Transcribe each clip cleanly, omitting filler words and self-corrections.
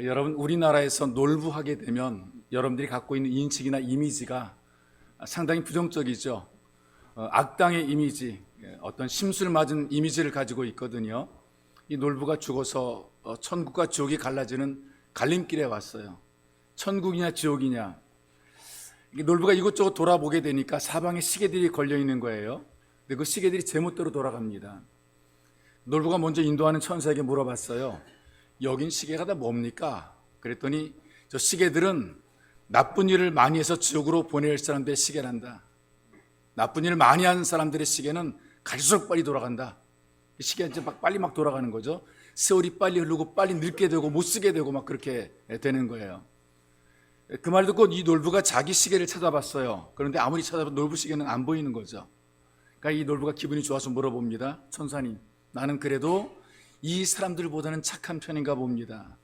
여러분, 우리나라에서 놀부하게 되면 여러분들이 갖고 있는 인식이나 이미지가 상당히 부정적이죠. 악당의 이미지, 어떤 심술 맞은 이미지를 가지고 있거든요. 이 놀부가 죽어서 천국과 지옥이 갈라지는 갈림길에 왔어요. 천국이냐 지옥이냐. 놀부가 이곳저곳 돌아보게 되니까 사방에 시계들이 걸려 있는 거예요. 근데 그 시계들이 제멋대로 돌아갑니다. 놀부가 먼저 인도하는 천사에게 물어봤어요. 여긴 시계가 다 뭡니까? 그랬더니 저 시계들은 나쁜 일을 많이 해서 지옥으로 보낼 사람들의 시계란다. 나쁜 일을 많이 한 사람들의 시계는 갈수록 빨리 돌아간다. 시계가 이제 빨리 돌아가는 거죠. 세월이 빨리 흐르고 빨리 늙게 되고 못 쓰게 되고 막 그렇게 되는 거예요. 그 말 듣고 이 놀부가 자기 시계를 찾아봤어요. 그런데 아무리 찾아봐도 놀부 시계는 안 보이는 거죠. 그러니까 이 놀부가 기분이 좋아서 물어봅니다. 천사님, 나는 그래도 이 사람들보다는 착한 편인가 봅니다.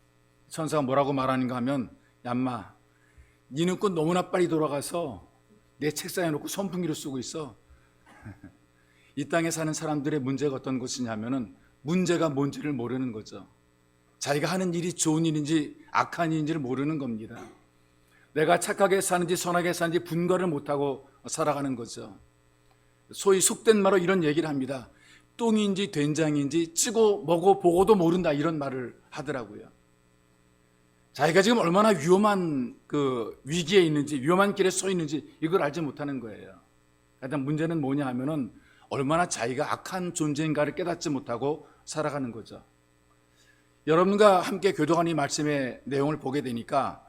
천사가 뭐라고 말하는가 하면, 얌마, 네 눈꽃 너무나 빨리 돌아가서 내 책상에 놓고 선풍기를 쓰고 있어. 이 땅에 사는 사람들의 문제가 어떤 것이냐면은 문제가 뭔지를 모르는 거죠. 자기가 하는 일이 좋은 일인지 악한 일인지를 모르는 겁니다. 내가 착하게 사는지 선하게 사는지 분별을 못하고 살아가는 거죠. 소위 속된 말로 이런 얘기를 합니다. 똥인지 된장인지 찌고 먹어 보고도 모른다, 이런 말을 하더라고요. 자기가 지금 얼마나 위험한 위기에 있는지, 위험한 길에 서 있는지 이걸 알지 못하는 거예요. 일단 문제는 뭐냐 하면은 얼마나 자기가 악한 존재인가를 깨닫지 못하고 살아가는 거죠. 여러분과 함께 교도관 이 말씀의 내용을 보게 되니까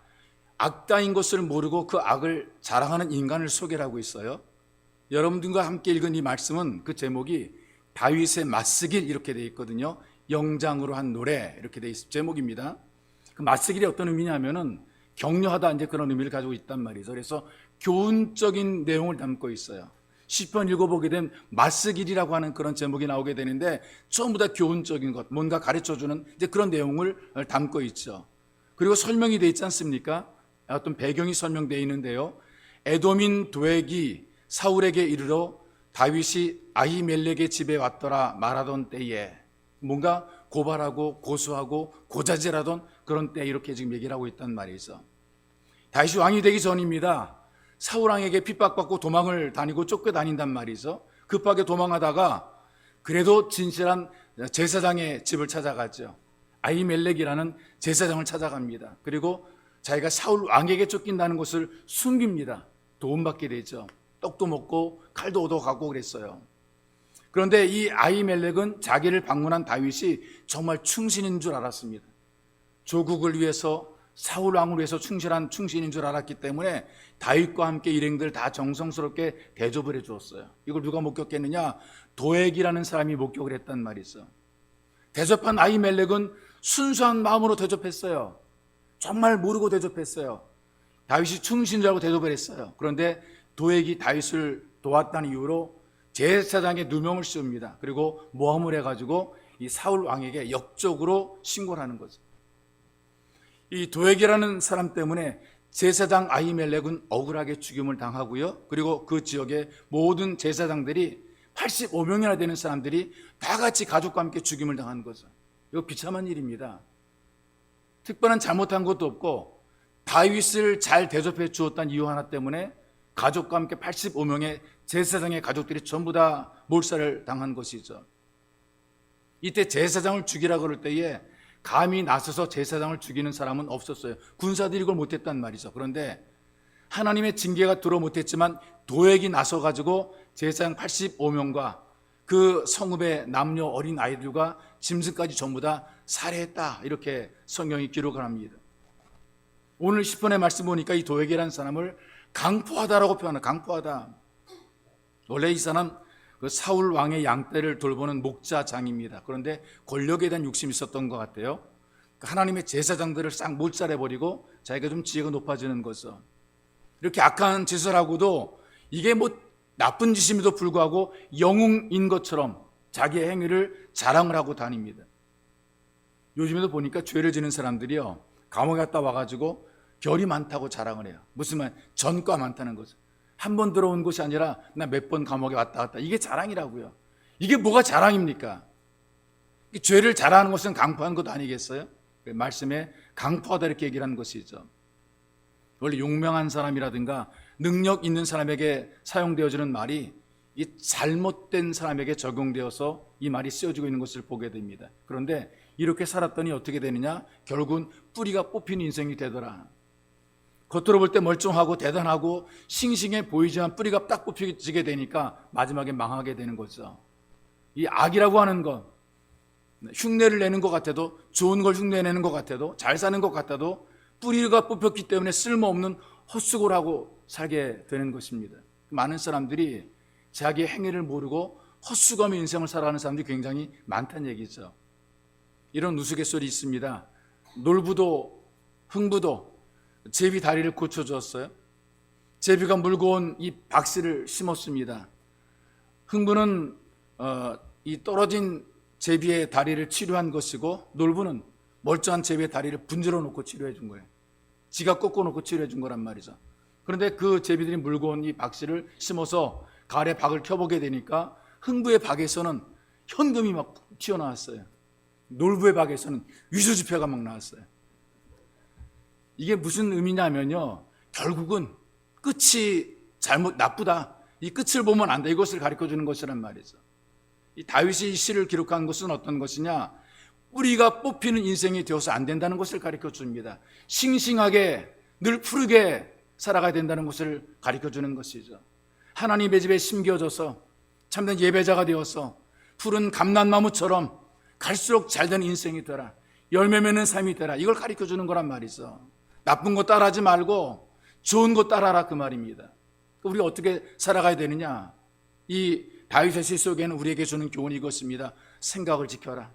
악당인 것을 모르고 그 악을 자랑하는 인간을 소개를 하고 있어요. 여러분들과 함께 읽은 이 말씀은 그 제목이 다윗의 맞쓰길 이렇게 되어 있거든요. 영장으로 한 노래 이렇게 되어 있는 제목입니다. 그 맞쓰길이 어떤 의미냐면은 격려하다, 이제 그런 의미를 가지고 있단 말이죠. 그래서 교훈적인 내용을 담고 있어요. 시편 읽어보게 되면 맞쓰길이라고 하는 그런 제목이 나오게 되는데 전부 다 교훈적인 것, 뭔가 가르쳐주는 이제 그런 내용을 담고 있죠. 그리고 설명이 되어 있지 않습니까? 어떤 배경이 설명되어 있는데요. 에돔인 도액이 사울에게 이르러 다윗이 아히멜렉의 집에 왔더라 말하던 때에, 뭔가 고발하고 고소하고 고자질하던 그런 때, 이렇게 지금 얘기를 하고 있단 말이죠. 다윗이 왕이 되기 전입니다. 사울 왕에게 핍박받고 도망을 다니고 쫓겨다닌단 말이죠. 급하게 도망하다가 그래도 진실한 제사장의 집을 찾아갔죠. 아히멜렉이라는 제사장을 찾아갑니다. 그리고 자기가 사울 왕에게 쫓긴다는 것을 숨깁니다. 도움받게 되죠. 떡도 먹고 칼도 얻어가고 그랬어요. 그런데 이 아히멜렉은 자기를 방문한 다윗이 정말 충신인 줄 알았습니다. 조국을 위해서, 사울 왕을 위해서 충실한 충신인 줄 알았기 때문에 다윗과 함께 일행들 다 정성스럽게 대접을 해주었어요. 이걸 누가 목격했느냐? 도액이라는 사람이 목격을 했단 말이죠. 대접한 아히멜렉은 순수한 마음으로 대접했어요. 정말 모르고 대접했어요. 다윗이 충신인 줄 알고 대접을 했어요. 그런데 도액이 다윗을 도왔다는 이유로 제사장의 누명을 씌웁니다. 그리고 모함을 해가지고 이 사울 왕에게 역적으로 신고를 하는 거죠. 이 도액이라는 사람 때문에 제사장 아히멜렉은 억울하게 죽임을 당하고요. 그리고 그 지역의 모든 제사장들이 85명이나 되는 사람들이 다 같이 가족과 함께 죽임을 당하는 거죠. 이거 비참한 일입니다. 특별한 잘못한 것도 없고 다윗을 잘 대접해 주었다는 이유 하나 때문에 가족과 함께 85명의 제사장의 가족들이 전부 다 몰살을 당한 것이죠. 이때 제사장을 죽이라고 그럴 때에 감히 나서서 제사장을 죽이는 사람은 없었어요. 군사들이 그걸 못했단 말이죠. 그런데 하나님의 징계가 들어 못했지만 도액이 나서가지고 제사장 85명과 그 성읍의 남녀 어린 아이들과 짐승까지 전부 다 살해했다, 이렇게 성경이 기록을 합니다. 오늘 10번의 말씀 보니까 이 도액이라는 사람을 강포하다라고 표현해요. 강포하다. 원래 이 사람 그 사울 왕의 양떼를 돌보는 목자장입니다. 그런데 권력에 대한 욕심이 있었던 것 같아요. 하나님의 제사장들을 싹 몰살해버리고 자기가 좀 지혜가 높아지는 거죠. 이렇게 악한 짓을 하고도 이게 뭐 나쁜 짓임에도 불구하고 영웅인 것처럼 자기의 행위를 자랑을 하고 다닙니다. 요즘에도 보니까 죄를 지는 사람들이요, 감옥에 갔다 와가지고 별이 많다고 자랑을 해요. 무슨 말? 전과 많다는 거죠. 한 번 들어온 것이 아니라 나 몇 번 감옥에 왔다 갔다. 이게 자랑이라고요. 이게 뭐가 자랑입니까? 죄를 자랑하는 것은 강포하는 것 아니겠어요? 말씀에 강포하다 이렇게 얘기를 하는 것이죠. 원래 용맹한 사람이라든가 능력 있는 사람에게 사용되어지는 말이 이 잘못된 사람에게 적용되어서 이 말이 쓰여지고 있는 것을 보게 됩니다. 그런데 이렇게 살았더니 어떻게 되느냐? 결국은 뿌리가 뽑힌 인생이 되더라. 겉으로 볼 때 멀쩡하고 대단하고 싱싱해 보이지만 뿌리가 딱 뽑히게 되니까 마지막에 망하게 되는 거죠. 이 악이라고 하는 것, 흉내를 내는 것 같아도, 좋은 걸 흉내내는 것 같아도, 잘 사는 것 같아도 뿌리가 뽑혔기 때문에 쓸모없는 헛수고를 하고 살게 되는 것입니다. 많은 사람들이 자기의 행위를 모르고 헛수고하며 인생을 살아가는 사람들이 굉장히 많다는 얘기죠. 이런 우스갯소리 있습니다. 놀부도 흥부도 제비 다리를 고쳐주었어요. 제비가 물고 온 이 박씨를 심었습니다. 흥부는 이 떨어진 제비의 다리를 치료한 것이고, 놀부는 멀쩡한 제비의 다리를 분질러 놓고 치료해 준 거예요. 지가 꺾어 놓고 치료해 준 거란 말이죠. 그런데 그 제비들이 물고 온 이 박씨를 심어서 가을에 박을 켜보게 되니까 흥부의 박에서는 현금이 막 튀어나왔어요. 놀부의 박에서는 유수지폐가 막 나왔어요. 이게 무슨 의미냐면요, 결국은 끝이 나쁘다, 이 끝을 보면 안 돼, 이것을 가르쳐주는 것이란 말이죠. 이 다윗이 이 시를 기록한 것은 어떤 것이냐? 뿌리가 뽑히는 인생이 되어서 안 된다는 것을 가르쳐줍니다. 싱싱하게 늘 푸르게 살아가야 된다는 것을 가르쳐주는 것이죠. 하나님의 집에 심겨져서 참된 예배자가 되어서 푸른 감람나무처럼 갈수록 잘되는 인생이 되라, 열매 맺는 삶이 되라, 이걸 가르쳐주는 거란 말이죠. 나쁜 거 따라하지 말고 좋은 거 따라하라, 그 말입니다. 우리가 어떻게 살아가야 되느냐? 이 다윗의 시 속에는 우리에게 주는 교훈이 이것입니다. 생각을 지켜라.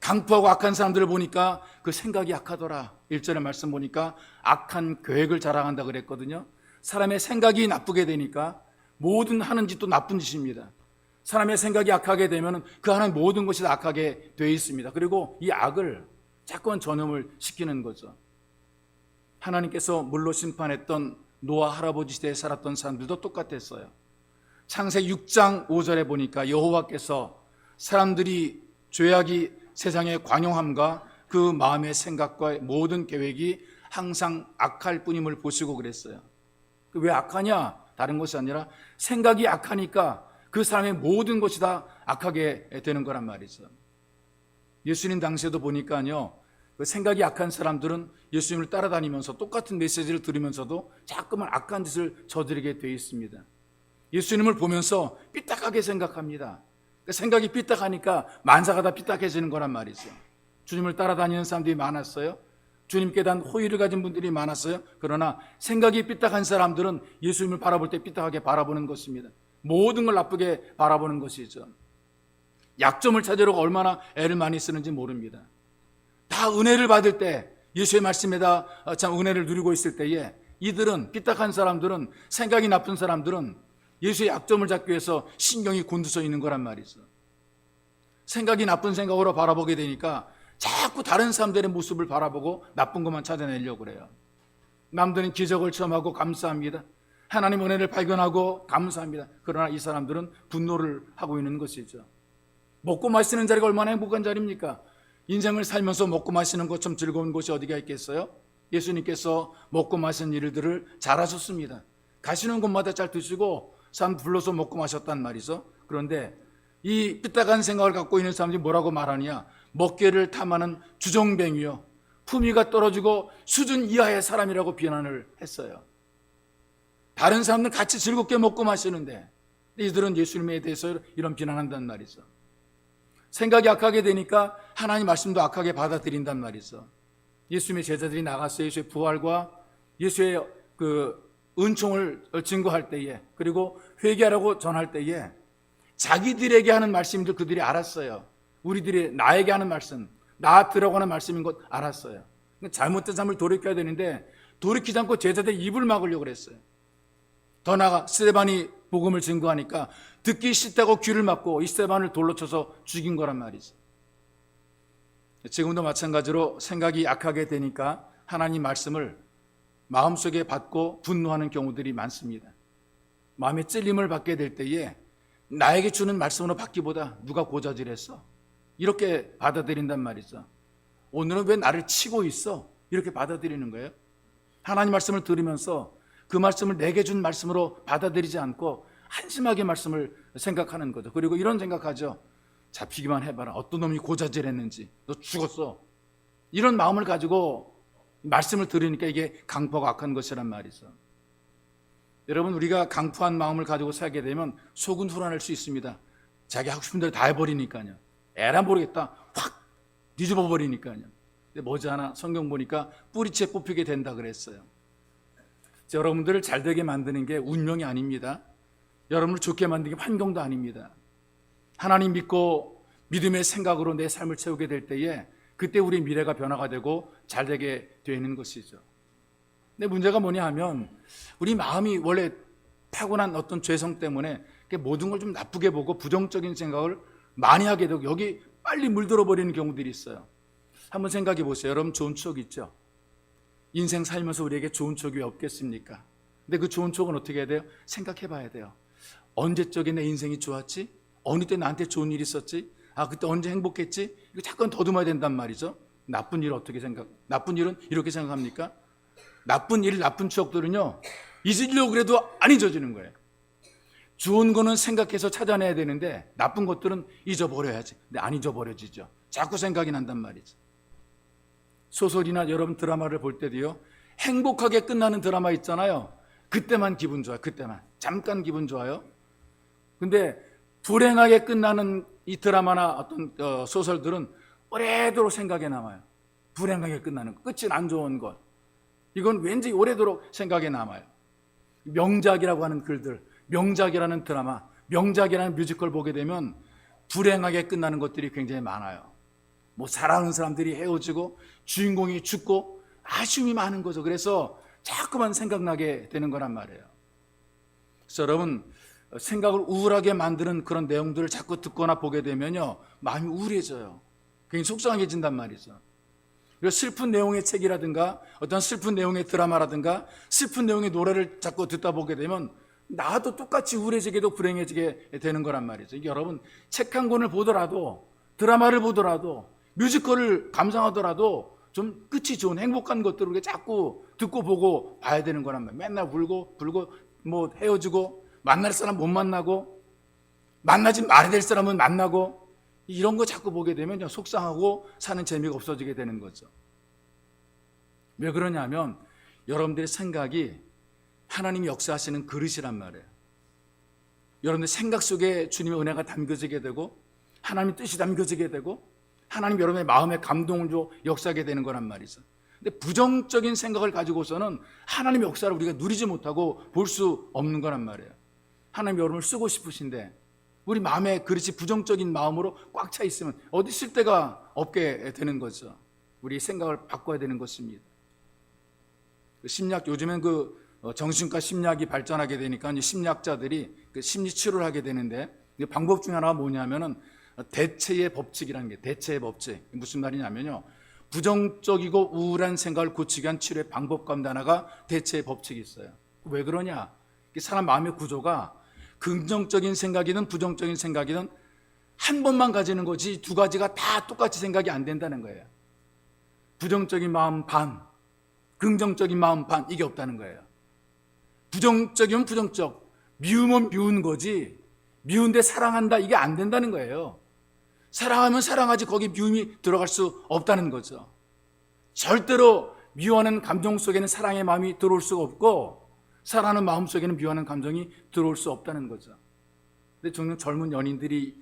강포하고 악한 사람들을 보니까 그 생각이 악하더라. 1절의 말씀 보니까 악한 계획을 자랑한다 그랬거든요. 사람의 생각이 나쁘게 되니까 모든 하는 짓도 나쁜 짓입니다. 사람의 생각이 악하게 되면 그 하는 모든 것이 다 악하게 되어 있습니다. 그리고 이 악을 자꾸만 전염을 시키는 거죠. 하나님께서 물로 심판했던 노아 할아버지 시대에 살았던 사람들도 똑같았어요. 창세기 6장 5절에 보니까 여호와께서 사람들이 죄악이 세상의 광용함과 그 마음의 생각과 모든 계획이 항상 악할 뿐임을 보시고 그랬어요. 왜 악하냐? 다른 것이 아니라 생각이 악하니까 그 사람의 모든 것이 다 악하게 되는 거란 말이죠. 예수님 당시에도 보니까요, 그 생각이 악한 사람들은 예수님을 따라다니면서 똑같은 메시지를 들으면서도 자꾸만 악한 짓을 저지르게 되어 있습니다. 예수님을 보면서 삐딱하게 생각합니다. 생각이 삐딱하니까 만사가 다 삐딱해지는 거란 말이죠. 주님을 따라다니는 사람들이 많았어요. 주님께 대한 호의를 가진 분들이 많았어요. 그러나 생각이 삐딱한 사람들은 예수님을 바라볼 때 삐딱하게 바라보는 것입니다. 모든 걸 나쁘게 바라보는 것이죠. 약점을 찾으러 얼마나 애를 많이 쓰는지 모릅니다. 다 은혜를 받을 때, 예수의 말씀에다 참 은혜를 누리고 있을 때에 이들은, 삐딱한 사람들은, 생각이 나쁜 사람들은 예수의 약점을 잡기 위해서 신경이 곤두서 있는 거란 말이죠. 생각이 나쁜 생각으로 바라보게 되니까 자꾸 다른 사람들의 모습을 바라보고 나쁜 것만 찾아내려고 그래요. 남들은 기적을 체험하고 감사합니다. 하나님 은혜를 발견하고 감사합니다. 그러나 이 사람들은 분노를 하고 있는 것이죠. 먹고 마시는 자리가 얼마나 행복한 자리입니까? 인생을 살면서 먹고 마시는 것처럼 즐거운 곳이 어디가 있겠어요? 예수님께서 먹고 마시는 일들을 잘하셨습니다. 가시는 곳마다 잘 드시고 사람 불러서 먹고 마셨단 말이죠. 그런데 이 삐딱한 생각을 갖고 있는 사람들이 뭐라고 말하느냐? 먹개를 탐하는 주정뱅이요, 품위가 떨어지고 수준 이하의 사람이라고 비난을 했어요. 다른 사람들은 같이 즐겁게 먹고 마시는데 이들은 예수님에 대해서 이런 비난한단 말이죠. 생각이 악하게 되니까 하나님 말씀도 악하게 받아들인단 말이죠. 예수님의 제자들이 나가서 예수의 부활과 예수의 그 은총을 증거할 때에, 그리고 회개하라고 전할 때에 자기들에게 하는 말씀인들 그들이 알았어요. 우리들이 나에게 하는 말씀, 나한테라고 하는 말씀인 것 알았어요. 잘못된 삶을 돌이켜야 되는데 돌이키지 않고 제자들이 입을 막으려고 그랬어요. 더 나아가 스데반이 복음을 증거하니까 듣기 싫다고 귀를 막고 이 스데반을 돌로 쳐서 죽인 거란 말이죠. 지금도 마찬가지로 생각이 악하게 되니까 하나님 말씀을 마음속에 받고 분노하는 경우들이 많습니다. 마음에 찔림을 받게 될 때에 나에게 주는 말씀으로 받기보다 누가 고자질했어? 이렇게 받아들인단 말이죠. 오늘은 왜 나를 치고 있어? 이렇게 받아들이는 거예요. 하나님 말씀을 들으면서 그 말씀을 내게 준 말씀으로 받아들이지 않고 한심하게 말씀을 생각하는 거죠. 그리고 이런 생각하죠. 잡히기만 해봐라. 어떤 놈이 고자질했는지. 너 죽었어. 이런 마음을 가지고 말씀을 들으니까 이게 강포가 악한 것이란 말이죠. 여러분, 우리가 강포한 마음을 가지고 살게 되면 속은 불안할 수 있습니다. 자기 하고 싶은 대로 다 해버리니까요. 에라 모르겠다. 확 뒤집어 버리니까요. 근데 머지않아 성경 보니까 뿌리채 뽑히게 된다 그랬어요. 여러분들을 잘되게 만드는 게 운명이 아닙니다. 여러분을 좋게 만드는 게 환경도 아닙니다. 하나님 믿고 믿음의 생각으로 내 삶을 채우게 될 때에 그때 우리 미래가 변화가 되고 잘되게 되는 것이죠. 근데 문제가 뭐냐 하면 우리 마음이 원래 타고난 어떤 죄성 때문에 모든 걸 좀 나쁘게 보고 부정적인 생각을 많이 하게 되고 여기 빨리 물들어 버리는 경우들이 있어요. 한번 생각해 보세요. 여러분 좋은 추억 있죠? 인생 살면서 우리에게 좋은 추억이 없겠습니까? 근데 그 좋은 추억은 어떻게 해야 돼요? 생각해 봐야 돼요. 언제적에 내 인생이 좋았지? 어느 때 나한테 좋은 일이 있었지? 아, 그때 언제 행복했지? 이거 자꾸 더듬어야 된단 말이죠. 나쁜 일은 어떻게 나쁜 일은 이렇게 생각합니까? 나쁜 일, 나쁜 추억들은요, 잊으려고 그래도 안 잊어지는 거예요. 좋은 거는 생각해서 찾아내야 되는데 나쁜 것들은 잊어버려야지. 근데 안 잊어버려지죠. 자꾸 생각이 난단 말이죠. 소설이나 여러분 드라마를 볼 때도요, 행복하게 끝나는 드라마 있잖아요. 그때만 기분 좋아요. 그때만. 잠깐 기분 좋아요. 근데 불행하게 끝나는 이 드라마나 어떤 소설들은 오래도록 생각에 남아요. 불행하게 끝나는 것, 끝이 안 좋은 것. 이건 왠지 오래도록 생각에 남아요. 명작이라고 하는 글들, 명작이라는 드라마, 명작이라는 뮤지컬 보게 되면 불행하게 끝나는 것들이 굉장히 많아요. 뭐 사랑하는 사람들이 헤어지고 주인공이 죽고 아쉬움이 많은 거죠. 그래서 자꾸만 생각나게 되는 거란 말이에요. 그래서 여러분, 생각을 우울하게 만드는 그런 내용들을 자꾸 듣거나 보게 되면요, 마음이 우울해져요. 굉장히 속상해진단 말이죠. 그리고 슬픈 내용의 책이라든가 어떤 슬픈 내용의 드라마라든가 슬픈 내용의 노래를 자꾸 듣다 보게 되면 나도 똑같이 우울해지게도 불행해지게 되는 거란 말이죠. 여러분, 책 한 권을 보더라도 드라마를 보더라도 뮤지컬을 감상하더라도 좀 끝이 좋은 행복한 것들을 우리가 자꾸 듣고 보고 봐야 되는 거란 말이에요. 맨날 울고 불고 뭐 헤어지고 만날 사람 못 만나고 만나지 말아야 될 사람은 만나고 이런 거 자꾸 보게 되면 속상하고 사는 재미가 없어지게 되는 거죠. 왜 그러냐면 여러분들의 생각이 하나님이 역사하시는 그릇이란 말이에요. 여러분들 생각 속에 주님의 은혜가 담겨지게 되고 하나님의 뜻이 담겨지게 되고 하나님 여러분의 마음에 감동을 줘 역사하게 되는 거란 말이죠. 근데 부정적인 생각을 가지고서는 하나님의 역사를 우리가 누리지 못하고 볼 수 없는 거란 말이에요. 하나님 여러분을 쓰고 싶으신데 우리 마음의 그릇이 부정적인 마음으로 꽉 차 있으면 어디 쓸 데가 없게 되는 거죠. 우리 생각을 바꿔야 되는 것입니다. 심리학, 요즘엔 정신과 심리학이 발전하게 되니까 심리학자들이 심리 치료를 하게 되는데 방법 중에 하나가 뭐냐면은 대체의 법칙이라는 게, 대체의 법칙. 무슨 말이냐면요, 부정적이고 우울한 생각을 고치기 위한 치료의 방법 가운데 하나가 대체의 법칙이 있어요. 왜 그러냐? 사람 마음의 구조가 긍정적인 생각이든 부정적인 생각이든 한 번만 가지는 거지 두 가지가 다 똑같이 생각이 안 된다는 거예요. 부정적인 마음 반, 긍정적인 마음 반, 이게 없다는 거예요. 부정적이면 부정적, 미우면 미운 거지 미운데 사랑한다, 이게 안 된다는 거예요. 사랑하면 사랑하지 거기 미움이 들어갈 수 없다는 거죠. 절대로 미워하는 감정 속에는 사랑의 마음이 들어올 수가 없고 사랑하는 마음 속에는 미워하는 감정이 들어올 수 없다는 거죠. 근데 종종 젊은 연인들이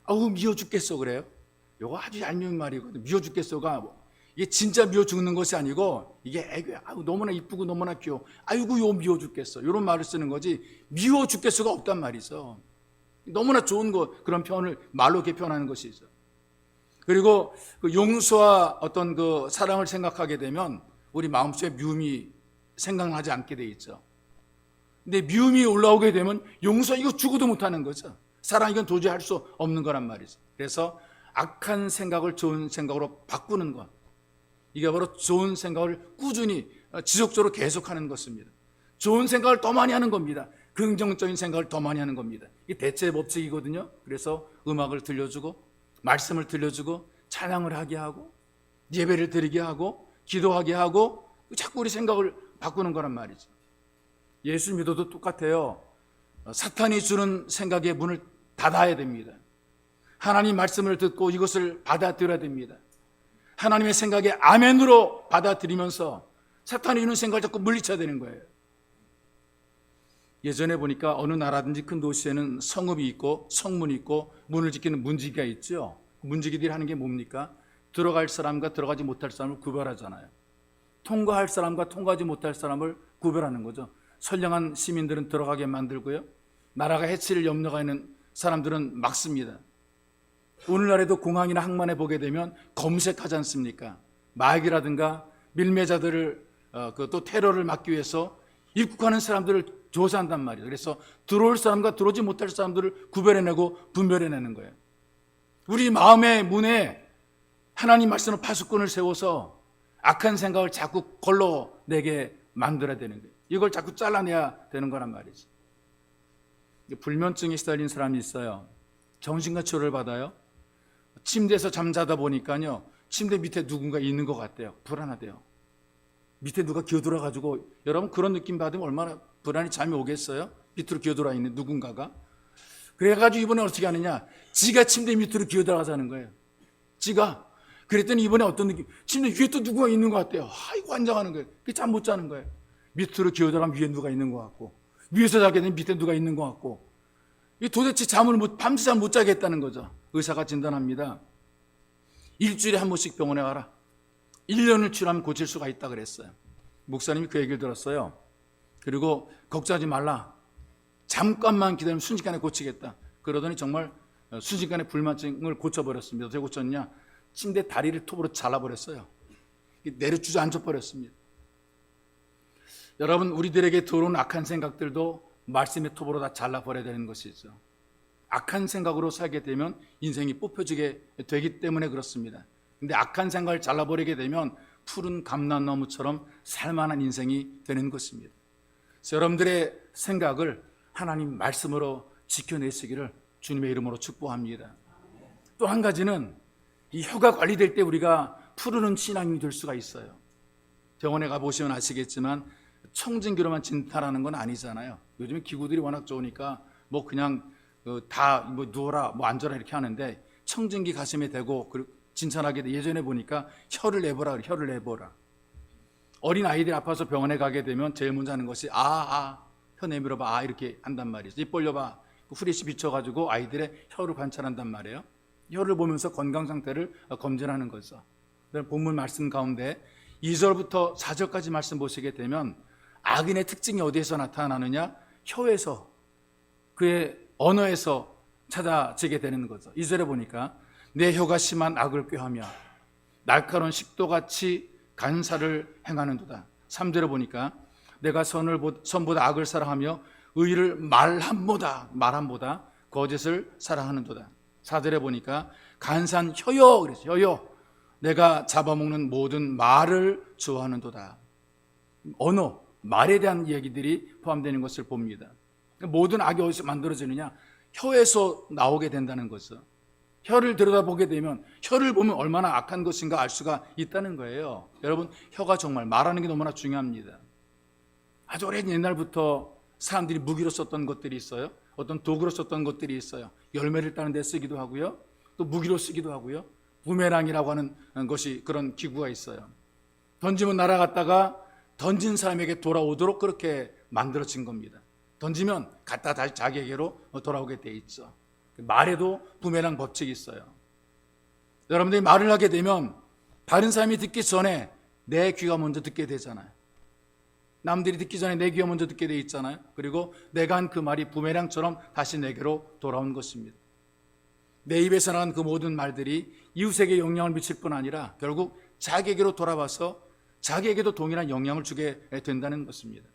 아우 미워 죽겠어 그래요. 이거 아주 얄미운 말이거든요. 미워 죽겠어가 이게 진짜 미워 죽는 것이 아니고 이게 애교야. 아우 너무나 이쁘고 너무나 귀여워. 아이고 요 미워 죽겠어. 이런 말을 쓰는 거지 미워 죽겠어가 없단 말이죠. 너무나 좋은 그런 표현을 말로 이렇게 표현하는 것이죠. 그리고 용서와 어떤 사랑을 생각하게 되면 우리 마음속에 미움이 생각나지 않게 돼 있죠. 근데 미움이 올라오게 되면 용서 이거 죽어도 못하는 거죠. 사랑 이건 도저히 할 수 없는 거란 말이죠. 그래서 악한 생각을 좋은 생각으로 바꾸는 것, 이게 바로 좋은 생각을 꾸준히 지속적으로 계속하는 것입니다. 좋은 생각을 더 많이 하는 겁니다. 긍정적인 생각을 더 많이 하는 겁니다. 이게 대체의 법칙이거든요. 그래서 음악을 들려주고 말씀을 들려주고 찬양을 하게 하고 예배를 드리게 하고 기도하게 하고 자꾸 우리 생각을 바꾸는 거란 말이죠. 예수 믿어도 똑같아요. 사탄이 주는 생각의 문을 닫아야 됩니다. 하나님 말씀을 듣고 이것을 받아들여야 됩니다. 하나님의 생각에 아멘으로 받아들이면서 사탄이 주는 생각을 자꾸 물리쳐야 되는 거예요. 예전에 보니까 어느 나라든지 큰 도시에는 성읍이 있고 성문이 있고 문을 지키는 문지기가 있죠. 문지기들이 하는 게 뭡니까? 들어갈 사람과 들어가지 못할 사람을 구별하잖아요. 통과할 사람과 통과하지 못할 사람을 구별하는 거죠. 선량한 시민들은 들어가게 만들고요, 나라가 해칠 염려가 있는 사람들은 막습니다. 오늘날에도 공항이나 항만에 보게 되면 검색하지 않습니까? 마약이라든가 밀매자들을 또 테러를 막기 위해서 입국하는 사람들을 조사한단 말이에요. 그래서 들어올 사람과 들어오지 못할 사람들을 구별해내고 분별해내는 거예요. 우리 마음의 문에 하나님 말씀으로 파수꾼을 세워서 악한 생각을 자꾸 걸러내게 만들어야 되는 거예요. 이걸 자꾸 잘라내야 되는 거란 말이지. 불면증에 시달린 사람이 있어요. 정신과 치료를 받아요. 침대에서 잠자다 보니까요, 침대 밑에 누군가 있는 것 같대요. 불안하대요. 밑에 누가 기어들어가지고, 여러분 그런 느낌 받으면 얼마나 불안히 잠이 오겠어요? 밑으로 기어들어 있는 누군가가. 그래가지고 이번에 어떻게 하느냐, 지가 침대 밑으로 기어들어가자는 거예요. 지가. 그랬더니 이번에 어떤 느낌, 침대 위에 또 누구가 있는 것 같대요. 아이고 환장하는 거예요. 잠 못 자는 거예요. 밑으로 기어들어가면 위에 누가 있는 것 같고, 위에서 자게 되면 밑에 누가 있는 것 같고, 도대체 밤새 잠 못 자겠다는 거죠. 의사가 진단합니다. 일주일에 한 번씩 병원에 가라. 1년을 치료하면 고칠 수가 있다 그랬어요. 목사님이 그 얘기를 들었어요. 그리고 걱정하지 말라. 잠깐만 기다리면 순식간에 고치겠다. 그러더니 정말 순식간에 불면증을 고쳐버렸습니다. 어떻게 고쳤냐? 침대 다리를 톱으로 잘라버렸어요. 내려 주저앉아버렸습니다. 여러분, 우리들에게 들어온 악한 생각들도 말씀의 톱으로 다 잘라버려야 되는 것이죠. 악한 생각으로 살게 되면 인생이 뽑혀지게 되기 때문에 그렇습니다. 근데 악한 생각을 잘라버리게 되면 푸른 감람나무처럼 살만한 인생이 되는 것입니다. 그래서 여러분들의 생각을 하나님 말씀으로 지켜내시기를 주님의 이름으로 축복합니다. 또 한 가지는 이 혀가 관리될 때 우리가 푸르는 신앙이 될 수가 있어요. 병원에 가보시면 아시겠지만 청진기로만 진찰하는 건 아니잖아요. 요즘 기구들이 워낙 좋으니까 뭐 그냥 다 누워라, 앉아라 이렇게 하는데, 청진기 가슴에 대고 진찰하게 돼. 예전에 보니까 혀를 내보라 그래. 혀를 내보라. 어린 아이들이 아파서 병원에 가게 되면 제일 먼저 하는 것이 혀 내밀어봐, 이렇게 한단 말이죠. 입 벌려봐. 후레쉬 비춰가지고 아이들의 혀를 관찰한단 말이에요. 혀를 보면서 건강 상태를 검진하는 거죠. 본문 말씀 가운데 2절부터 4절까지 말씀 보시게 되면 악인의 특징이 어디에서 나타나느냐? 혀에서, 그의 언어에서 찾아지게 되는 거죠. 2절에 보니까 내 혀가 심한 악을 꾀하며 날카로운 식도같이 간사를 행하는도다. 3절에 보니까 내가 선보다 악을 사랑하며 의를 말함보다 거짓을 사랑하는도다. 4절에 보니까 간사한 혀여, 그래서 혀여, 내가 잡아먹는 모든 말을 좋아하는도다. 언어, 말에 대한 얘기들이 포함되는 것을 봅니다. 모든 악이 어디서 만들어지느냐? 혀에서 나오게 된다는 거죠. 혀를 들여다보게 되면, 혀를 보면 얼마나 악한 것인가 알 수가 있다는 거예요. 여러분, 혀가 정말 말하는 게 너무나 중요합니다. 아주 오랜 옛날부터 사람들이 무기로 썼던 것들이 있어요. 어떤 도구로 썼던 것들이 있어요. 열매를 따는 데 쓰기도 하고요, 또 무기로 쓰기도 하고요. 부메랑이라고 하는 것이, 그런 기구가 있어요. 던지면 날아갔다가 던진 사람에게 돌아오도록 그렇게 만들어진 겁니다. 던지면 갖다 다시 자기에게로 돌아오게 돼 있죠. 말에도 부메랑 법칙이 있어요. 여러분들이 말을 하게 되면 다른 사람이 듣기 전에 내 귀가 먼저 듣게 되잖아요. 남들이 듣기 전에 내 귀가 먼저 듣게 돼 있잖아요. 그리고 내가 한 그 말이 부메랑처럼 다시 내게로 돌아온 것입니다. 내 입에서 나간 그 모든 말들이 이웃에게 영향을 미칠 뿐 아니라 결국 자기에게로 돌아와서 자기에게도 동일한 영향을 주게 된다는 것입니다.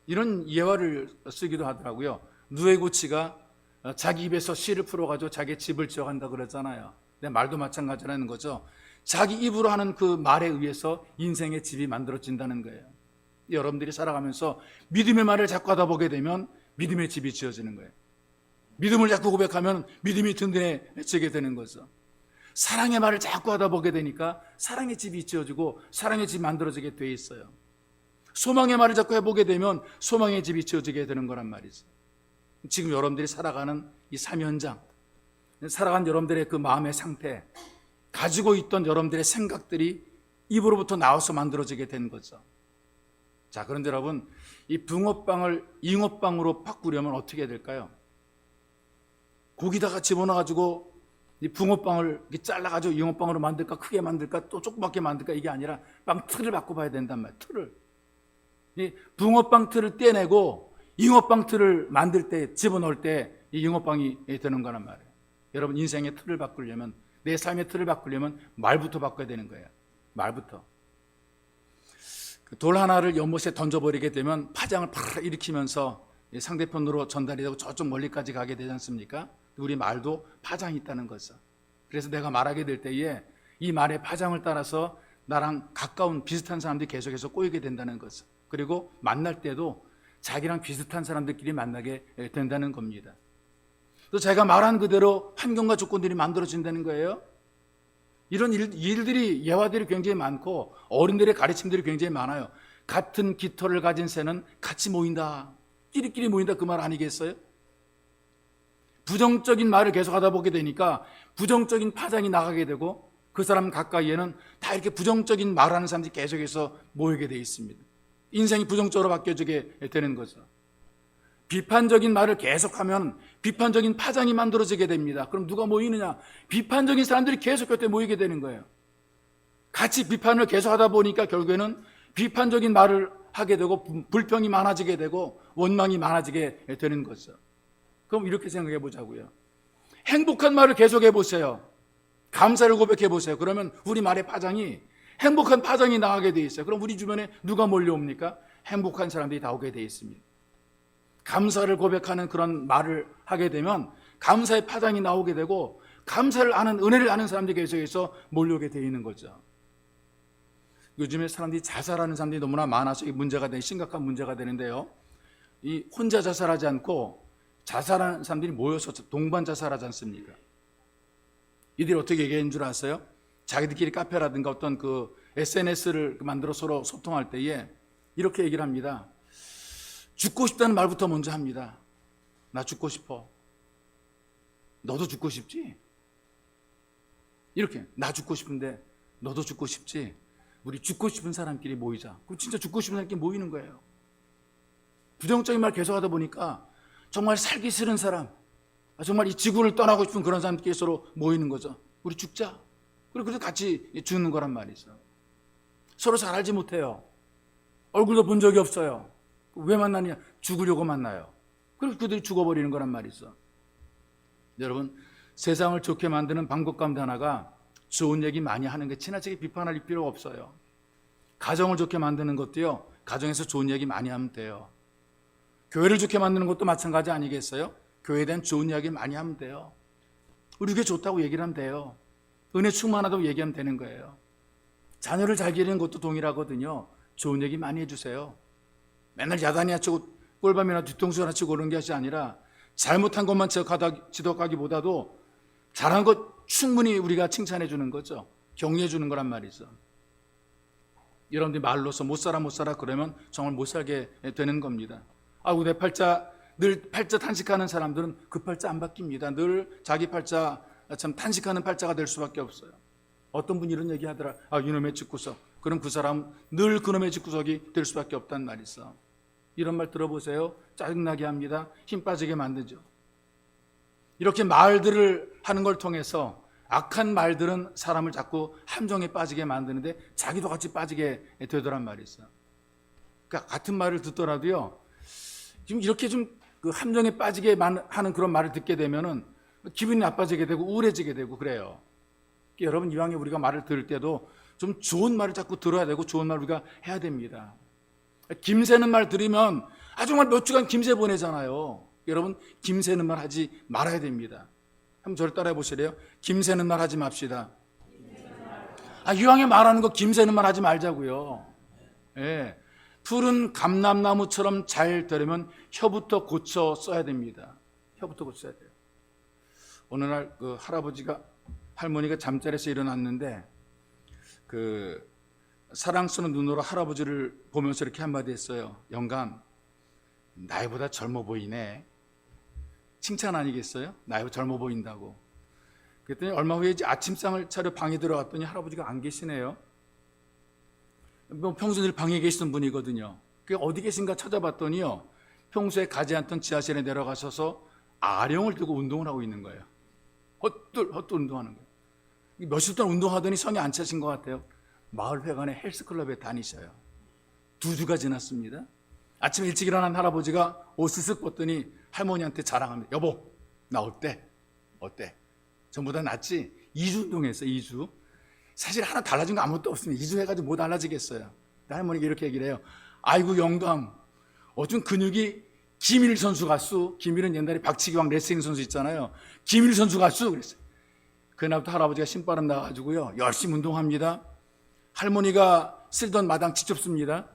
이런 예화를 쓰기도 하더라고요. 누에고치가 자기 입에서 씨를 풀어가지고 자기 집을 지어간다 그러잖아요. 내 말도 마찬가지라는 거죠. 자기 입으로 하는 그 말에 의해서 인생의 집이 만들어진다는 거예요. 여러분들이 살아가면서 믿음의 말을 자꾸 하다 보게 되면 믿음의 집이 지어지는 거예요. 믿음을 자꾸 고백하면 믿음이 든든해지게 되는 거죠. 사랑의 말을 자꾸 하다 보게 되니까 사랑의 집이 지어지고 사랑의 집이 만들어지게 돼 있어요. 소망의 말을 자꾸 해보게 되면 소망의 집이 지어지게 되는 거란 말이죠. 지금 여러분들이 살아가는 이 사면장, 살아가는 여러분들의 그 마음의 상태, 가지고 있던 여러분들의 생각들이 입으로부터 나와서 만들어지게 된 거죠. 자, 그런데 여러분, 이 붕어빵을 잉어빵으로 바꾸려면 어떻게 해야 될까요? 고기다가 집어넣어가지고 이 붕어빵을 이렇게 잘라가지고 잉어빵으로 만들까, 크게 만들까, 또 조그맣게 만들까, 이게 아니라 빵 틀을 바꿔봐야 된단 말이에요. 틀을. 이 붕어빵 틀을 떼내고 잉어빵 틀을 만들 때, 집어넣을 때 이 잉어빵이 되는 거란 말이에요. 여러분, 인생의 틀을 바꾸려면, 내 삶의 틀을 바꾸려면 말부터 바꿔야 되는 거예요. 말부터. 돌 하나를 연못에 던져버리게 되면 파장을 팍 일으키면서 상대편으로 전달이 되고 저쪽 멀리까지 가게 되지 않습니까? 우리 말도 파장이 있다는 거죠. 그래서 내가 말하게 될 때에 이 말의 파장을 따라서 나랑 가까운 비슷한 사람들이 계속해서 꼬이게 된다는 거죠. 그리고 만날 때도 자기랑 비슷한 사람들끼리 만나게 된다는 겁니다. 또 제가 말한 그대로 환경과 조건들이 만들어진다는 거예요. 이런 일들이, 예화들이 굉장히 많고 어른들의 가르침들이 굉장히 많아요. 같은 깃털을 가진 새는 같이 모인다, 끼리끼리 모인다, 그 말 아니겠어요? 부정적인 말을 계속하다 보게 되니까 부정적인 파장이 나가게 되고 그 사람 가까이에는 다 이렇게 부정적인 말하는 사람들이 계속해서 모이게 되어 있습니다. 인생이 부정적으로 바뀌어지게 되는 거죠. 비판적인 말을 계속하면 비판적인 파장이 만들어지게 됩니다. 그럼 누가 모이느냐? 비판적인 사람들이 계속 곁에 모이게 되는 거예요. 같이 비판을 계속하다 보니까 결국에는 비판적인 말을 하게 되고 불평이 많아지게 되고 원망이 많아지게 되는 거죠. 그럼 이렇게 생각해 보자고요. 행복한 말을 계속해 보세요. 감사를 고백해 보세요. 그러면 우리 말의 파장이, 행복한 파장이 나가게 돼 있어요. 그럼 우리 주변에 누가 몰려옵니까? 행복한 사람들이 다 오게 돼 있습니다. 감사를 고백하는 그런 말을 하게 되면 감사의 파장이 나오게 되고 감사를 아는, 은혜를 아는 사람들이 계속해서 몰려오게 되어 있는 거죠. 요즘에 사람들이 자살하는 사람들이 너무나 많아서 이 문제가 심각한 문제가 되는데요. 이 혼자 자살하지 않고 자살하는 사람들이 모여서 동반 자살하지 않습니까? 이들이 어떻게 얘기하는 줄 아세요? 자기들끼리 카페라든가 어떤 그 SNS를 만들어 서로 소통할 때에 이렇게 얘기를 합니다. 죽고 싶다는 말부터 먼저 합니다. 나 죽고 싶어. 너도 죽고 싶지? 이렇게, 나 죽고 싶은데 너도 죽고 싶지? 우리 죽고 싶은 사람끼리 모이자. 그럼 진짜 죽고 싶은 사람끼리 모이는 거예요. 부정적인 말 계속하다 보니까 정말 살기 싫은 사람, 정말 이 지구를 떠나고 싶은 그런 사람끼리 서로 모이는 거죠. 우리 죽자. 그래서 같이 죽는 거란 말이죠. 서로 잘 알지 못해요. 얼굴도 본 적이 없어요. 왜 만나냐? 죽으려고 만나요. 그래서 그들이 죽어버리는 거란 말이죠. 여러분, 세상을 좋게 만드는 방법 가운데 하나가 좋은 얘기 많이 하는 게, 지나치게 비판할 필요가 없어요. 가정을 좋게 만드는 것도요, 가정에서 좋은 얘기 많이 하면 돼요. 교회를 좋게 만드는 것도 마찬가지 아니겠어요? 교회에 대한 좋은 이야기 많이 하면 돼요. 우리 교회 좋다고 얘기를 하면 돼요. 은혜 충만하다고 얘기하면 되는 거예요. 자녀를 잘 기르는 것도 동일하거든요. 좋은 얘기 많이 해주세요. 맨날 야단이나 치고 꼴밤이나 뒤통수나 치고 그런 것이 아니라 잘못한 것만 지적하기보다도 잘한 것 충분히 우리가 칭찬해 주는 거죠. 격려해 주는 거란 말이죠. 여러분들이 말로서 못 살아 그러면 정말 못 살게 되는 겁니다. 아이고, 내 팔자, 늘 팔자 탄식하는 사람들은 그 팔자 안 바뀝니다. 늘 자기 팔자, 참 탄식하는 팔자가 될 수밖에 없어요. 어떤 분이 이런 얘기 하더라. 이놈의 집구석. 그럼 그 사람 늘 그놈의 집구석이 될 수밖에 없단 말이죠. 이런 말 들어보세요. 짜증나게 합니다. 힘 빠지게 만들죠. 이렇게 말들을 하는 걸 통해서 악한 말들은 사람을 자꾸 함정에 빠지게 만드는데 자기도 같이 빠지게 되더란 말이죠. 그러니까 같은 말을 듣더라도요, 지금 이렇게 좀 그 함정에 빠지게 하는 그런 말을 듣게 되면은 기분이 나빠지게 되고 우울해지게 되고 그래요. 그러니까 여러분, 이왕에 우리가 말을 들을 때도 좀 좋은 말을 자꾸 들어야 되고 좋은 말 우리가 해야 됩니다. 김새는 말 들으면 정말 몇 주간 김새 보내잖아요. 여러분, 김새는 말 하지 말아야 됩니다. 한번 저를 따라해 보시래요. 김새는 말 하지 맙시다. 이왕에 말하는 거 김새는 말 하지 말자고요. 예. 푸른 감람나무처럼 잘 되려면 혀부터 고쳐 써야 됩니다. 혀부터 고쳐야 돼요. 어느 날 그 할아버지가 할머니가 잠자리에서 일어났는데 그 사랑스러운 눈으로 할아버지를 보면서 이렇게 한마디 했어요. 영감, 나이보다 젊어 보이네. 칭찬 아니겠어요? 나이보다 젊어 보인다고. 그랬더니 얼마 후에 이제 아침상을 차려 방에 들어갔더니 할아버지가 안 계시네요. 뭐 평소 늘 방에 계시던 분이거든요. 그 어디 계신가 찾아봤더니요, 평소에 가지 않던 지하실에 내려가셔서 아령을 들고 운동을 하고 있는 거예요. 헛둘 운동하는 거예요. 몇십 달 운동하더니 성이 안 차신 것 같아요. 마을 회관의 헬스클럽에 다니셔요. 2주가 지났습니다. 아침 일찍 일어난 할아버지가 옷을 쓱 벗더니 할머니한테 자랑합니다. 여보, 나 어때? 전보다 낫지? 2주 운동했어요. 2주. 사실 하나 달라진 거 아무것도 없습니다. 2주 해가지고 뭐 달라지겠어요. 할머니가 이렇게 얘기를 해요. 아이고 영감, 어쩜 근육이 김일 선수 같수. 김일은 옛날에 박치기왕 레슬링 선수 있잖아요. 김일 선수 같수. 그랬어요. 그날부터 할아버지가 신바람 나가지고요, 열심히 운동합니다. 할머니가 쓸던 마당 지좁습니다.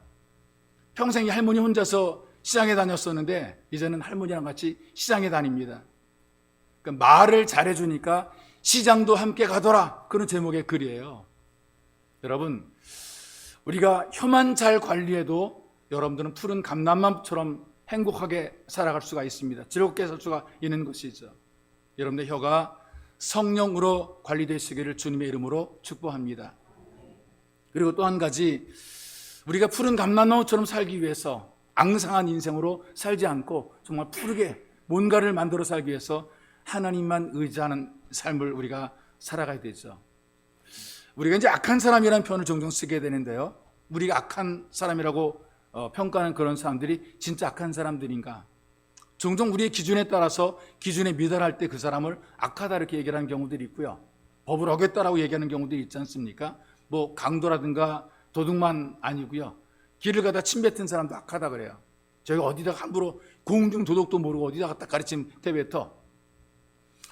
평생 할머니 혼자서 시장에 다녔었는데 이제는 할머니랑 같이 시장에 다닙니다. 그러니까 말을 잘해주니까 시장도 함께 가더라, 그런 제목의 글이에요. 여러분, 우리가 혀만 잘 관리해도 여러분들은 푸른 감람나무처럼 행복하게 살아갈 수가 있습니다. 즐겁게 살 수가 있는 것이죠. 여러분의 혀가 성령으로 관리되시기를 주님의 이름으로 축복합니다. 그리고 또 한 가지, 우리가 푸른 감람나무처럼 살기 위해서 앙상한 인생으로 살지 않고 정말 푸르게 뭔가를 만들어 살기 위해서 하나님만 의지하는 삶을 우리가 살아가야 되죠. 우리가 이제 악한 사람이라는 표현을 종종 쓰게 되는데요, 우리가 악한 사람이라고 평가하는 그런 사람들이 진짜 악한 사람들인가? 종종 우리의 기준에 따라서 기준에 미달할 때 그 사람을 악하다 이렇게 얘기를 하는 경우들이 있고요, 법을 어겼다라고 얘기하는 경우들이 있지 않습니까? 뭐 강도라든가 도둑만 아니고요, 길을 가다 침 뱉은 사람도 악하다 그래요. 저희가 어디다가 함부로 공중 도덕도 모르고 어디다가 딱 가르침 대뱉어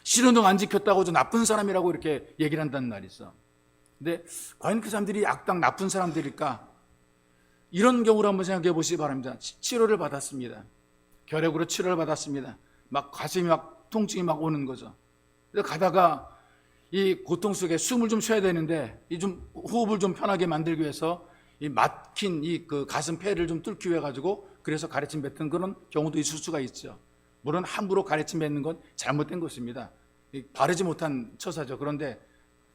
신호등 안 지켰다고 저 나쁜 사람이라고 이렇게 얘기를 한다는 말이죠. 근데 과연 그 사람들이 악당 나쁜 사람들일까? 이런 경우를 한번 생각해 보시기 바랍니다. 치료를 받았습니다. 결핵으로 치료를 받았습니다. 막 가슴이 막 통증이 막 오는 거죠. 그래서 가다가 이 고통 속에 숨을 좀 쉬어야 되는데 이 좀 호흡을 좀 편하게 만들기 위해서 이 막힌 이 그 가슴 폐를 좀 뚫기 위해 가지고 그래서 가래침 뱉은 그런 경우도 있을 수가 있죠. 물론 함부로 가래침 뱉는 건 잘못된 것입니다. 바르지 못한 처사죠. 그런데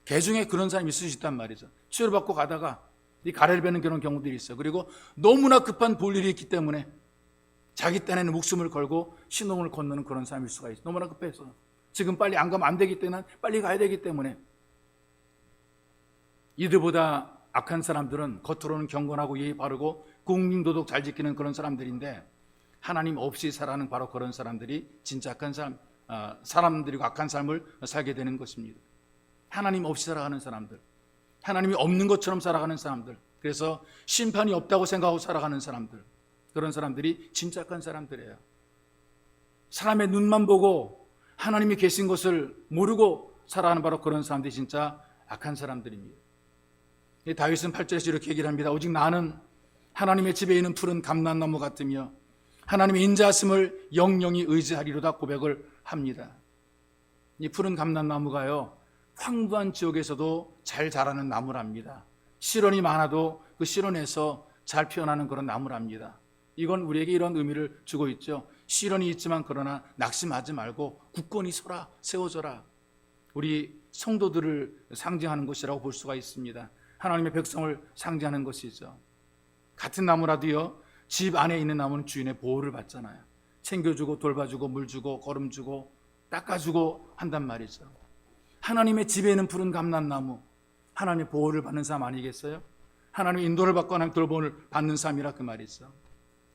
개중에 그런 사람이 있을 수 있단 말이죠. 치료받고 가다가 이 가래를 뱉는 그런 경우들이 있어요. 그리고 너무나 급한 볼 일이 있기 때문에 자기 딴에는 목숨을 걸고 신호를 건너는 그런 사람일 수가 있어요. 너무나 급해서 지금 빨리 안 가면 안 되기 때문에 빨리 가야 되기 때문에. 이들보다 악한 사람들은 겉으로는 경건하고 예의 바르고 국민도덕 잘 지키는 그런 사람들인데 하나님 없이 살아가는 바로 그런 사람들이 진짜 악한 사람들이고 악한 삶을 살게 되는 것입니다. 하나님 없이 살아가는 사람들, 하나님이 없는 것처럼 살아가는 사람들, 그래서 심판이 없다고 생각하고 살아가는 사람들, 그런 사람들이 진짜 악한 사람들이에요. 사람의 눈만 보고 하나님이 계신 것을 모르고 살아가는 바로 그런 사람들이 진짜 악한 사람들입니다. 다윗은 8절에서 이렇게 얘기를 합니다. 오직 나는 하나님의 집에 있는 푸른 감람나무 같으며 하나님의 인자하심을 영영이 의지하리로다 고백을 합니다. 이 푸른 감람나무가요, 황부한 지역에서도 잘 자라는 나무랍니다. 실온이 많아도 그 실온에서 잘 피어나는 그런 나무랍니다. 이건 우리에게 이런 의미를 주고 있죠. 시련이 있지만 그러나 낙심하지 말고 굳건히 서라, 세워져라. 우리 성도들을 상징하는 것이라고 볼 수가 있습니다. 하나님의 백성을 상징하는 것이죠. 같은 나무라도요, 집 안에 있는 나무는 주인의 보호를 받잖아요. 챙겨주고 돌봐주고 물 주고 거름 주고 닦아주고 한단 말이죠. 하나님의 집에 있는 푸른 감람나무, 하나님의 보호를 받는 사람 아니겠어요? 하나님의 인도를 받고 하나님의 돌봄을 받는 사람이라 그 말이죠.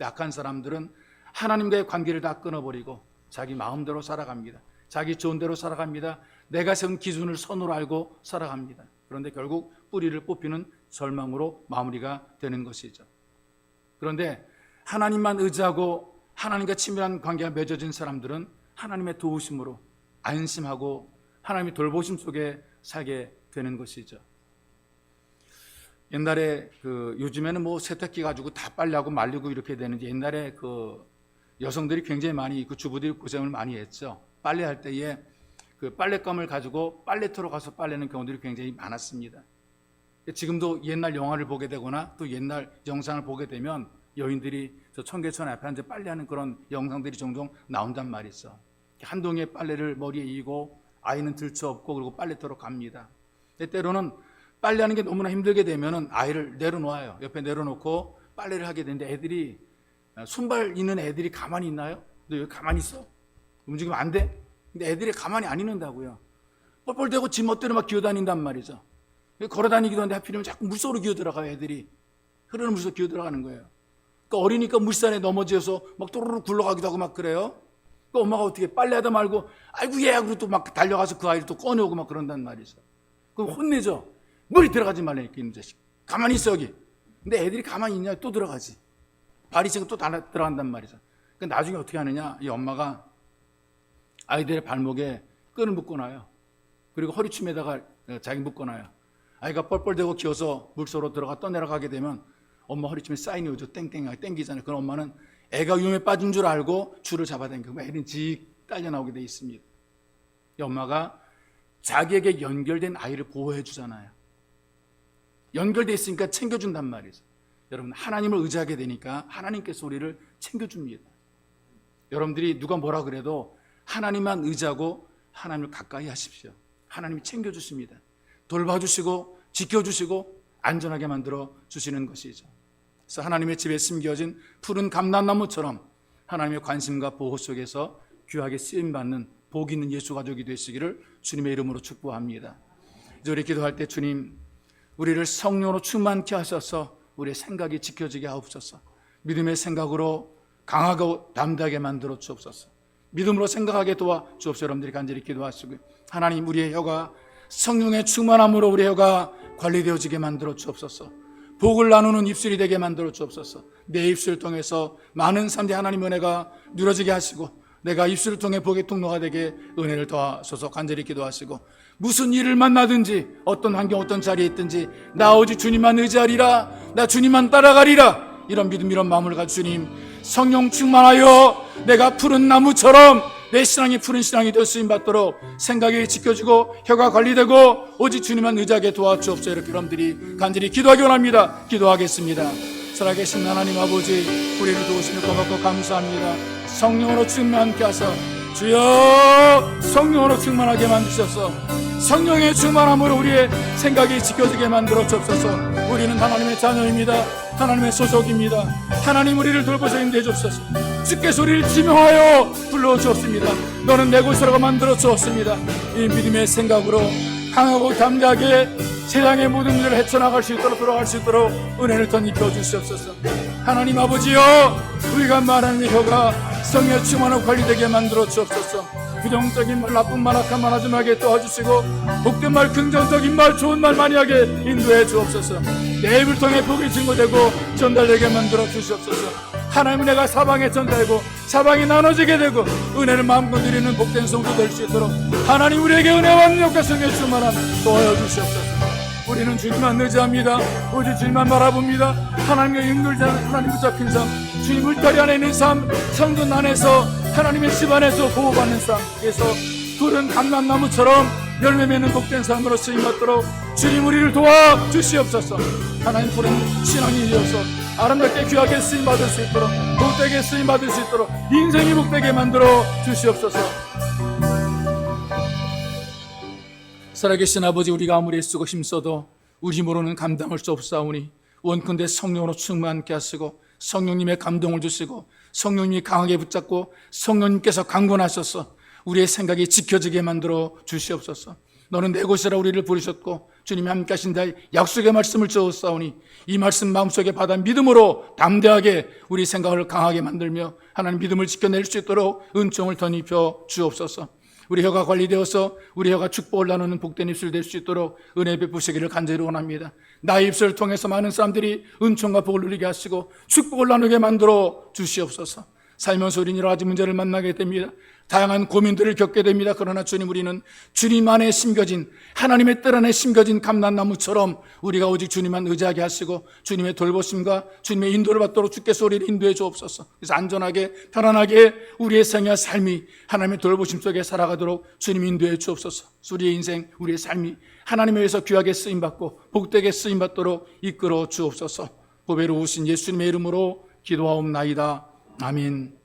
악한 사람들은 하나님과의 관계를 다 끊어버리고 자기 마음대로 살아갑니다. 자기 좋은 대로 살아갑니다. 내가 세운 기준을 선으로 알고 살아갑니다. 그런데 결국 뿌리를 뽑히는 절망으로 마무리가 되는 것이죠. 그런데 하나님만 의지하고 하나님과 친밀한 관계가 맺어진 사람들은 하나님의 도우심으로 안심하고 하나님의 돌보심 속에 살게 되는 것이죠. 옛날에 요즘에는 뭐 세탁기 가지고 다 빨래하고 말리고 이렇게 되는데 옛날에 여성들이 굉장히 많이 주부들이 고생을 많이 했죠. 빨래할 때에 그 빨랫감을 가지고 빨래터로 가서 빨래는 경우들이 굉장히 많았습니다. 지금도 옛날 영화를 보게 되거나 또 옛날 영상을 보게 되면 여인들이 저 청계천 앞에 앉아 빨래하는 그런 영상들이 종종 나온단 말이죠. 한 동의 빨래를 머리에 이고 아이는 들쳐업고 그리고 빨래터로 갑니다. 때로는 빨래하는 게 너무나 힘들게 되면 아이를 내려놓아요. 옆에 내려놓고 빨래를 하게 되는데 애들이 손발 있는 애들이 가만히 있나요? 너 여기 가만히 있어? 움직이면 안 돼? 근데 애들이 가만히 안 있는다고요. 뻘뻘대고 지 멋대로 막 기어다닌단 말이죠. 걸어다니기도 하는데 하필이면 자꾸 물속으로 기어들어가요. 애들이 흐르는 물속 기어들어가는 거예요. 그러니까 어리니까 물살에 넘어져서 막 또르르 굴러가기도 하고 막 그래요. 그 엄마가 어떻게 빨래하다 말고 아이고 얘 하고 또 막 달려가서 그 아이를 또 꺼내오고 막 그런단 말이죠. 그럼 혼내죠. 머리 들어가지 말라니까 이놈 자식. 가만히 있어 여기. 근데 애들이 가만히 있냐 또 들어가지. 발이 지금 또 들어간단 말이죠. 그러니까 나중에 어떻게 하느냐, 이 엄마가 아이들의 발목에 끈을 묶어놔요. 그리고 허리춤에다가 자기 묶어놔요. 아이가 뻘뻘대고 기어서 물속으로 들어가 떠내려가게 되면 엄마 허리춤에 사인이 오죠. 땡땡하게 땡기잖아요. 그럼 엄마는 애가 위험에 빠진 줄 알고 줄을 잡아당기고 애는 직 딸려 나오게 돼 있습니다. 이 엄마가 자기에게 연결된 아이를 보호해 주잖아요. 연결돼 있으니까 챙겨준단 말이죠. 여러분, 하나님을 의지하게 되니까 하나님께서 우리를 챙겨줍니다. 여러분들이 누가 뭐라 그래도 하나님만 의지하고 하나님을 가까이 하십시오. 하나님이 챙겨주십니다. 돌봐주시고 지켜주시고 안전하게 만들어 주시는 것이죠. 그래서 하나님의 집에 심겨진 푸른 감람나무처럼 하나님의 관심과 보호 속에서 귀하게 쓰임받는 복 있는 예수 가족이 되시기를 주님의 이름으로 축복합니다. 이제 우리 기도할 때 주님, 우리를 성령으로 충만케 하셔서 우리의 생각이 지켜지게 하옵소서. 믿음의 생각으로 강하고 담대하게 만들어 주옵소서. 믿음으로 생각하게 도와주옵소서. 여러분들이 간절히 기도하시고, 하나님, 우리의 혀가 성령의 충만함으로 우리의 혀가 관리되어지게 만들어 주옵소서. 복을 나누는 입술이 되게 만들어 주옵소서. 내 입술을 통해서 많은 사람들이 하나님 은혜가 누려지게 하시고, 내가 입술을 통해 복의 통로가 되게 은혜를 더하소서. 간절히 기도하시고, 무슨 일을 만나든지 어떤 환경 어떤 자리에 있든지 나 오직 주님만 의지하리라, 나 주님만 따라가리라, 이런 믿음 이런 마음을 가지고 주님 성령 충만하여 내가 푸른 나무처럼 내 신앙이 푸른 신앙이 되어 쓰임받도록 생각이 지켜지고 혀가 관리되고 오직 주님만 의지하게 도와주옵소서. 이렇게 여러분들이 간절히 기도하기 원합니다. 기도하겠습니다. 살아계신 하나님 아버지, 우리를 도우시며 고맙고 감사합니다. 성령으로 충만케 하사 주여 성령으로 충만하게 만드셔서 성령의 충만함으로 우리의 생각이 지켜지게 만들어 주옵소서. 우리는 하나님의 자녀입니다. 하나님의 소속입니다. 하나님 우리를 돌보셔 인도해 주옵소서. 주께서 우리를 지명하여 불러주었습니다. 너는 내 곳으로 만들어 주었습니다. 이 믿음의 생각으로 강하고 담대하게 세상의 모든 일을 헤쳐나갈 수 있도록 돌아갈 수 있도록 은혜를 덧입혀 주시옵소서. 하나님 아버지여, 우리가 말하는 혀가 성령의 충만하고 관리되게 만들어 주옵소서. 부정적인 말, 나쁜 말, 악한 말 하지 말게 도와주시고 복된 말, 긍정적인 말, 좋은 말 많이 하게 인도해 주옵소서. 내 입을 통해 복이 증거되고 전달되게 만들어 주시옵소서. 하나님 은혜가 사방에 전달되고 사방이 나눠지게 되고 은혜를 마음껏 누리는 복된 성도 될 수 있도록 하나님 우리에게 은혜와 능력과 성령의 충만함 도와여 주시옵소서. 우리는 주님만 의지합니다. 오직 주님만 바라봅니다. 하나님과 연결되는 하나님 붙잡힌 삶, 주님 물다리 안에 있는 삶, 성전 안에서 하나님의 집 안에서 보호받는 삶, 그래서 푸른 감람나무처럼 열매 맺는 복된 삶으로 쓰임받도록 주님 우리를 도와주시옵소서. 하나님 푸른 신앙이 되어서 아름답게 귀하게 쓰임받을 수 있도록, 복되게 쓰임받을 수 있도록 인생이 복되게 만들어 주시옵소서. 살아계신 아버지, 우리가 아무리 애쓰고 힘써도 우리 힘으로는 감당할 수 없사오니 원컨대 성령으로 충만케 하시고 성령님의 감동을 주시고 성령님이 강하게 붙잡고 성령님께서 강권하셔서 우리의 생각이 지켜지게 만들어 주시옵소서. 너는 내 곳이라 우리를 부르셨고 주님이 함께 하신다 약속의 말씀을 주었사오니 이 말씀 마음속에 받아 믿음으로 담대하게 우리 생각을 강하게 만들며 하나님 믿음을 지켜낼 수 있도록 은총을 덧입혀 주옵소서. 우리 혀가 관리되어서 우리 혀가 축복을 나누는 복된 입술 될 수 있도록 은혜 베푸시기를 간절히 원합니다. 나의 입술을 통해서 많은 사람들이 은총과 복을 누리게 하시고 축복을 나누게 만들어 주시옵소서. 살면서 우리는 여러 가지 문제를 만나게 됩니다. 다양한 고민들을 겪게 됩니다. 그러나 주님, 우리는 주님 안에 심겨진, 하나님의 뜻 안에 심겨진 감람나무처럼 우리가 오직 주님만 의지하게 하시고 주님의 돌보심과 주님의 인도를 받도록 주께서 우리를 인도해 주옵소서. 그래서 안전하게 편안하게 우리의 생애와 삶이 하나님의 돌보심 속에 살아가도록 주님 인도해 주옵소서. 우리의 인생, 우리의 삶이 하나님에 의해서 귀하게 쓰임받고 복되게 쓰임받도록 이끌어 주옵소서. 보배로우신 예수님의 이름으로 기도하옵나이다. 아멘.